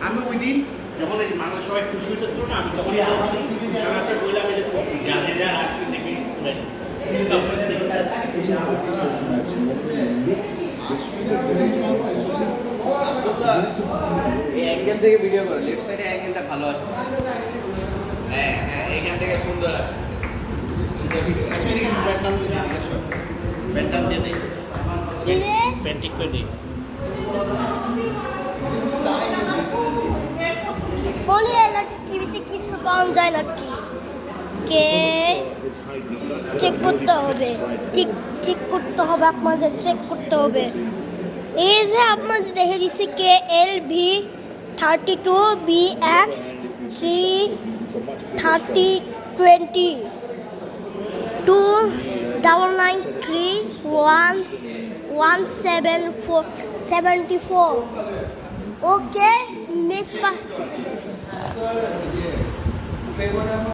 আমি ওই দিন যখন বাংলা সবাই খুশি হইতেছিল না, আমি তখন বললাম দেখবি এই অ্যাঙ্গেল থেকে ভিডিও করো, লেফট সাইডে অ্যাঙ্গেলটা ভালো আসতেছে। হ্যাঁ হ্যাঁ, এখান থেকে সুন্দর আসতেছে, সুন্দর ভিডিও। ব্যান্ডাম দিয়ে দিই, প্যান্টিক করে দিই। সোনি টিভিতে কিছু কম যায় নাকি? কে চেক করতে হবে, ঠিক করতে হবে, আপনাদের চেক করতে হবে। এই যে আপনাদের দেখে দিচ্ছি KLV32BX33020 299311774 ওকে মিস